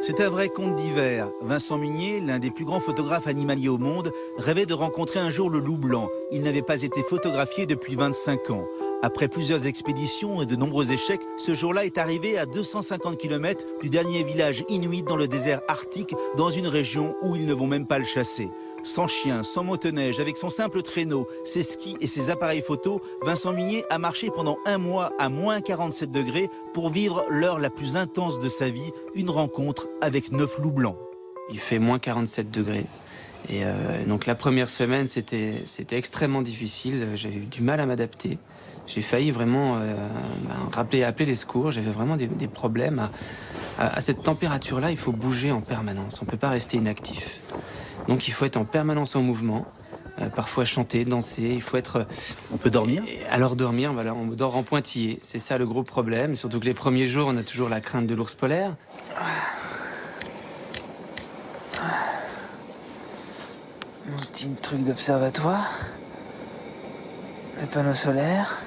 C'est un vrai conte d'hiver. Vincent Munier, l'un des plus grands photographes animaliers au monde, rêvait de rencontrer un jour le loup blanc. Il n'avait pas été photographié depuis 25 ans. Après plusieurs expéditions et de nombreux échecs, ce jour-là est arrivé à 250 km du dernier village inuit dans le désert arctique, dans une région où ils ne vont même pas le chasser. Sans chien, sans motoneige, avec son simple traîneau, ses skis et ses appareils photo, Vincent Munier a marché pendant un mois à moins 47 degrés pour vivre l'heure la plus intense de sa vie, une rencontre avec 9 loups blancs. Il fait moins 47 degrés. Et donc la première semaine, c'était extrêmement difficile. J'avais eu du mal à m'adapter. J'ai failli vraiment appeler les secours. J'avais vraiment des problèmes. À cette température-là, il faut bouger en permanence. On ne peut pas rester inactif. Donc il faut être en permanence en mouvement. Parfois chanter, danser, il faut être... On peut dormir ? Alors dormir, voilà, on dort en pointillé. C'est ça le gros problème. Surtout que les premiers jours, on a toujours la crainte de l'ours polaire. Mon petit truc d'observatoire. Les panneaux solaires.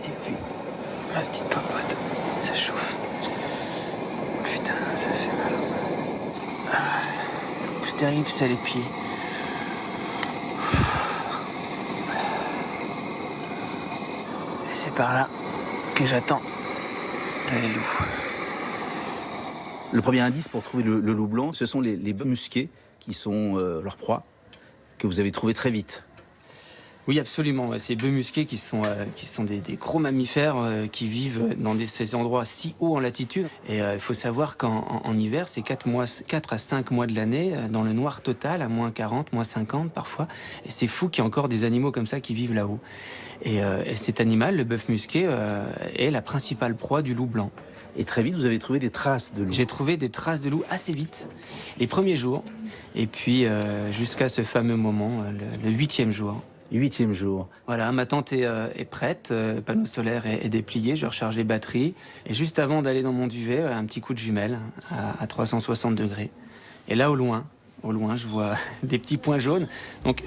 Et puis, ma petite popote. Ça chauffe. Putain, ça fait mal. Le plus terrible, c'est les pieds. Et c'est par là que j'attends les loups. Le premier indice pour trouver le loup blanc, ce sont les bœufs musqués qui sont leur proie, que vous avez trouvé très vite. Oui, absolument. Ces bœufs musqués qui sont des gros mammifères qui vivent dans ces endroits si hauts en latitude. Et il faut savoir qu'en hiver, c'est 4 à 5 mois de l'année, dans le noir total, à moins 40, moins 50 parfois. Et c'est fou qu'il y ait encore des animaux comme ça qui vivent là-haut. Et cet animal, le bœuf musqué, est la principale proie du loup blanc. Et très vite, vous avez trouvé des traces de loup. J'ai trouvé des traces de loup assez vite, les premiers jours. Et puis jusqu'à ce fameux moment, le 8e jour. 8e jour. Voilà, ma tente est prête, le panneau solaire est déplié, je recharge les batteries. Et juste avant d'aller dans mon duvet, un petit coup de jumelle à 360 degrés. Et là, au loin, je vois des petits points jaunes. Donc,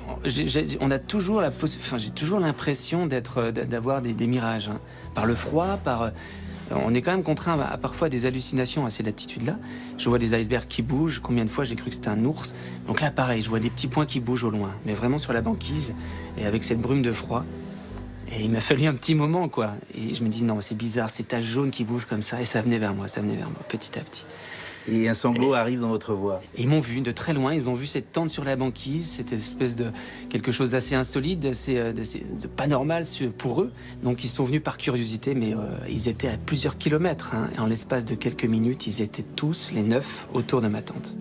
on a toujours j'ai toujours l'impression d'avoir des mirages. Hein. Par le froid, on est quand même contraint à parfois des hallucinations à ces latitudes-là. Je vois des icebergs qui bougent. Combien de fois j'ai cru que c'était un ours. Donc là, pareil, je vois des petits points qui bougent au loin, mais vraiment sur la banquise et avec cette brume de froid. Et il m'a fallu un petit moment, quoi. Et je me dis, non, c'est bizarre, ces taches jaunes qui bougent comme ça. Et ça venait vers moi, petit à petit. Et un sanglot arrive dans votre voie. Et ils m'ont vu de très loin, ils ont vu cette tente sur la banquise, cette espèce de quelque chose d'assez insolite, de pas normal pour eux. Donc ils sont venus par curiosité, mais ils étaient à plusieurs kilomètres. Hein, et en l'espace de quelques minutes, ils étaient tous, les 9, autour de ma tente.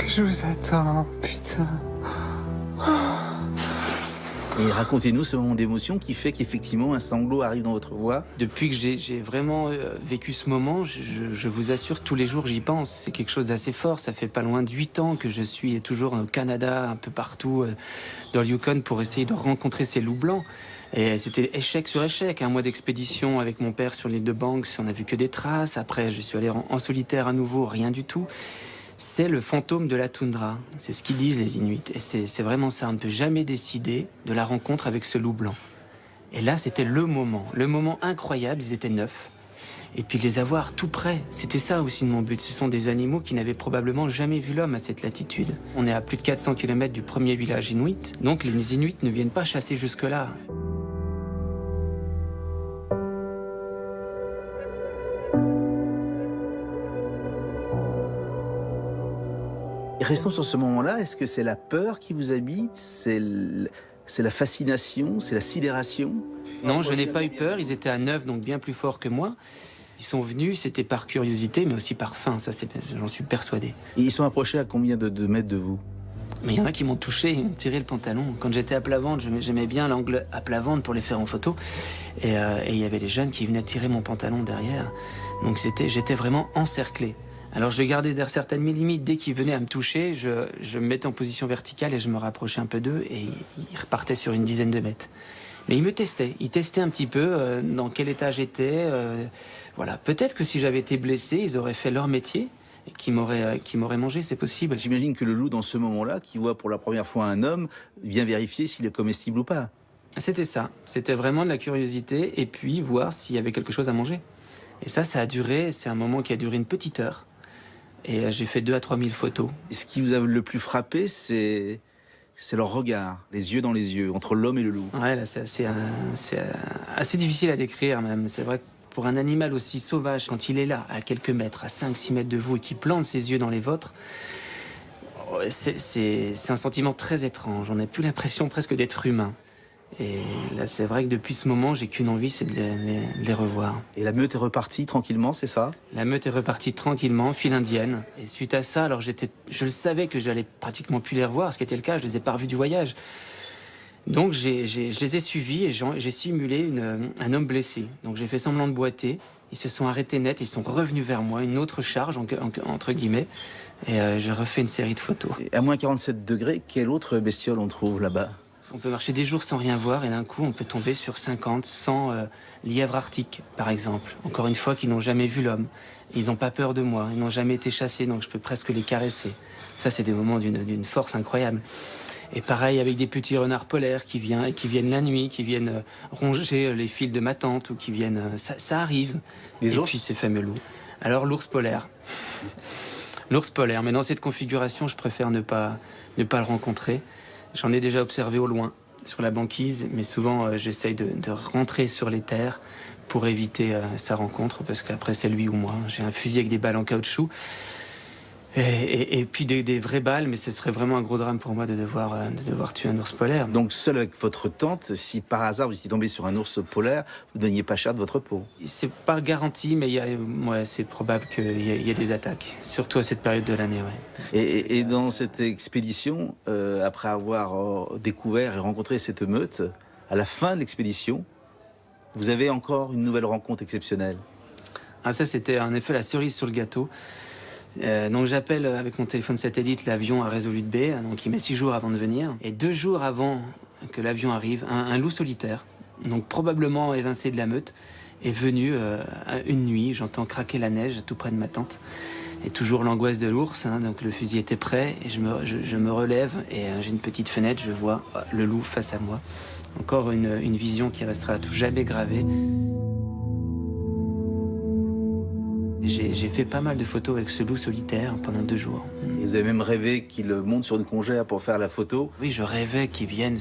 Je vous attends, putain. Et racontez-nous ce moment d'émotion qui fait qu'effectivement un sanglot arrive dans votre voie. Depuis que j'ai vraiment vécu ce moment, je vous assure, tous les jours j'y pense. C'est quelque chose d'assez fort. Ça fait pas loin de 8 ans que je suis toujours au Canada, un peu partout, dans le Yukon, pour essayer de rencontrer ces loups blancs. Et c'était échec sur échec. Un mois d'expédition avec mon père sur l'île de Banks, on n'a vu que des traces. Après, je suis allé en solitaire à nouveau, rien du tout. C'est le fantôme de la toundra. C'est ce qu'ils disent les Inuits. Et c'est vraiment ça. On ne peut jamais décider de la rencontre avec ce loup blanc. Et là, c'était le moment incroyable. Ils étaient 9. Et puis les avoir tout près, c'était ça aussi de mon but. Ce sont des animaux qui n'avaient probablement jamais vu l'homme à cette latitude. On est à plus de 400 km du premier village inuit. Donc les Inuits ne viennent pas chasser jusque-là. Restons sur ce moment-là, est-ce que c'est la peur qui vous habite, c'est la fascination, c'est la sidération? Non, je n'ai pas eu peur, ils étaient à 9, donc bien plus forts que moi. Ils sont venus, c'était par curiosité, mais aussi par faim, ça j'en suis persuadé. Et ils sont approchés à combien de mètres de vous? Mais il y en a qui m'ont touché, ils m'ont tiré le pantalon. Quand j'étais à plat ventre, j'aimais bien l'angle à plat ventre pour les faire en photo. Et il y avait les jeunes qui venaient tirer mon pantalon derrière. Donc j'étais vraiment encerclé. Alors je gardais certaines limites. Dès qu'ils venaient à me toucher, je me mettais en position verticale et je me rapprochais un peu d'eux et ils repartaient sur une dizaine de mètres. Mais ils me testaient. Ils testaient un petit peu dans quel état j'étais. Voilà. Peut-être que si j'avais été blessé, ils auraient fait leur métier et qui m'auraient mangé, c'est possible. J'imagine que le loup, dans ce moment-là, qui voit pour la première fois un homme, vient vérifier s'il est comestible ou pas. C'était ça. C'était vraiment de la curiosité et puis voir s'il y avait quelque chose à manger. Et ça a duré, c'est un moment qui a duré une petite heure. Et j'ai fait 2 à 3 000 photos. Et ce qui vous a le plus frappé, c'est leur regard, les yeux dans les yeux, entre l'homme et le loup. Ouais, là, c'est assez difficile à décrire même. C'est vrai que pour un animal aussi sauvage, quand il est là, à quelques mètres, à 5-6 mètres de vous, et qu'il plante ses yeux dans les vôtres, c'est un sentiment très étrange. On n'a plus l'impression presque d'être humain. Et là, c'est vrai que depuis ce moment, j'ai qu'une envie, c'est de les revoir. Et la meute est repartie tranquillement, c'est ça? La meute est repartie tranquillement, file indienne. Et suite à ça, alors je le savais que j'allais pratiquement plus les revoir, ce qui était le cas, je les ai pas revus du voyage. Donc je les ai suivis et j'ai simulé un homme blessé. Donc j'ai fait semblant de boiter. Ils se sont arrêtés net, ils sont revenus vers moi, une autre charge entre guillemets. Et j'ai refait une série de photos. Et à moins 47 degrés, quelle autre bestiole on trouve là-bas? On peut marcher des jours sans rien voir et d'un coup on peut tomber sur 50, 100 lièvres arctiques par exemple. Encore une fois, qui n'ont jamais vu l'homme. Ils n'ont pas peur de moi, ils n'ont jamais été chassés, donc je peux presque les caresser. Ça, c'est des moments d'une force incroyable. Et pareil avec des petits renards polaires qui viennent la nuit, qui viennent ronger les fils de ma tante ou qui viennent... Ça arrive. Des ours? Puis ces fameux loups. Alors l'ours polaire. L'ours polaire, mais dans cette configuration, je préfère ne pas le rencontrer. J'en ai déjà observé au loin, sur la banquise, mais souvent j'essaye de rentrer sur les terres pour éviter sa rencontre, parce qu'après c'est lui ou moi. J'ai un fusil avec des balles en caoutchouc, et puis des vraies balles, mais ce serait vraiment un gros drame pour moi de devoir tuer un ours polaire. Donc seul avec votre tante, si par hasard vous étiez tombé sur un ours polaire, vous ne donniez pas cher de votre peau? C'est pas garanti, mais c'est probable qu'il y ait des attaques, surtout à cette période de l'année. Ouais. Et dans cette expédition, après avoir découvert et rencontré cette meute, à la fin de l'expédition, vous avez encore une nouvelle rencontre exceptionnelle. Ah, ça, c'était en effet la cerise sur le gâteau. Donc j'appelle avec mon téléphone satellite l'avion à Resolute Bay, donc il met 6 jours avant de venir. Et 2 jours avant que l'avion arrive, un loup solitaire, donc probablement évincé de la meute, est venu une nuit. J'entends craquer la neige tout près de ma tente. Et toujours l'angoisse de l'ours, donc le fusil était prêt, et je me relève, et j'ai une petite fenêtre, je vois le loup face à moi. Encore une vision qui restera à tout jamais gravée. J'ai fait pas mal de photos avec ce loup solitaire pendant 2 jours. Et vous avez même rêvé qu'il monte sur une congère pour faire la photo? Oui, je rêvais qu'il vienne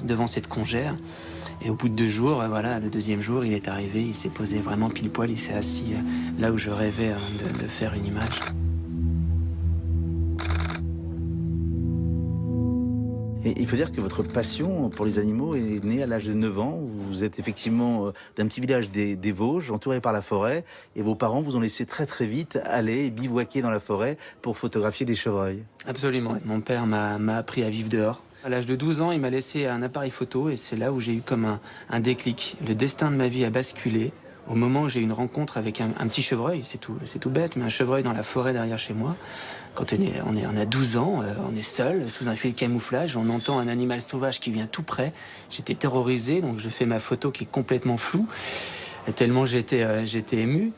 devant cette congère. Et au bout de 2 jours, voilà, le 2e jour, il est arrivé, il s'est posé vraiment pile poil, il s'est assis là où je rêvais de faire une image. Et il faut dire que votre passion pour les animaux est née à l'âge de 9 ans. Vous êtes effectivement d'un petit village des Vosges, entouré par la forêt, et vos parents vous ont laissé très vite aller bivouaquer dans la forêt pour photographier des chevreuils. Absolument. Mon père m'a appris à vivre dehors. À l'âge de 12 ans, il m'a laissé un appareil photo et c'est là où j'ai eu comme un déclic. Le destin de ma vie a basculé au moment où j'ai eu une rencontre avec un petit chevreuil. C'est tout bête, mais un chevreuil dans la forêt derrière chez moi. Quand on a 12 ans, on est seul, sous un filet de camouflage, on entend un animal sauvage qui vient tout près. J'étais terrorisé, donc je fais ma photo qui est complètement floue, tellement j'étais ému.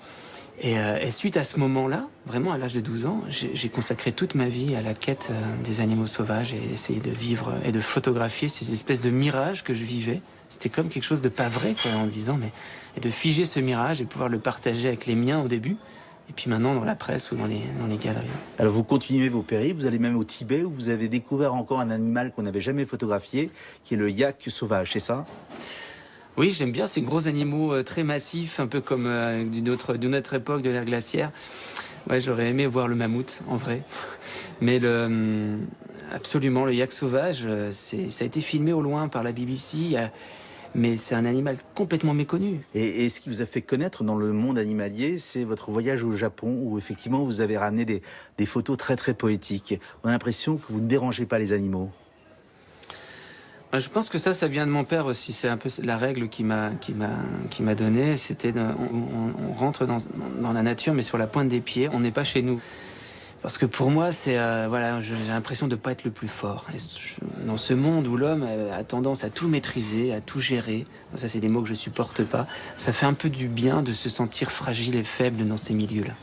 Et suite à ce moment-là, vraiment à l'âge de 12 ans, j'ai consacré toute ma vie à la quête des animaux sauvages et essayer de vivre et de photographier ces espèces de mirages que je vivais. C'était comme quelque chose de pas vrai, quoi, en disant, et de figer ce mirage et pouvoir le partager avec les miens au début. Et puis maintenant dans la presse ou dans les galeries. Alors vous continuez vos périples, vous allez même au Tibet où vous avez découvert encore un animal qu'on n'avait jamais photographié, qui est le yak sauvage, c'est ça? Oui, j'aime bien ces gros animaux très massifs, un peu comme d'une autre époque de l'ère glaciaire. Ouais, j'aurais aimé voir le mammouth en vrai. Mais absolument, le yak sauvage, ça a été filmé au loin par la BBC. mais c'est un animal complètement méconnu. Et ce qui vous a fait connaître dans le monde animalier, c'est votre voyage au Japon, où effectivement vous avez ramené des photos très très poétiques. On a l'impression que vous ne dérangez pas les animaux. Je pense que ça vient de mon père aussi. C'est un peu la règle qu'il m'a donnée. C'était on rentre dans la nature, mais sur la pointe des pieds. On n'est pas chez nous. Parce que pour moi, c'est voilà, j'ai l'impression de pas être le plus fort. Et dans ce monde où l'homme a tendance à tout maîtriser, à tout gérer, ça c'est des mots que je supporte pas. Ça fait un peu du bien de se sentir fragile et faible dans ces milieux-là.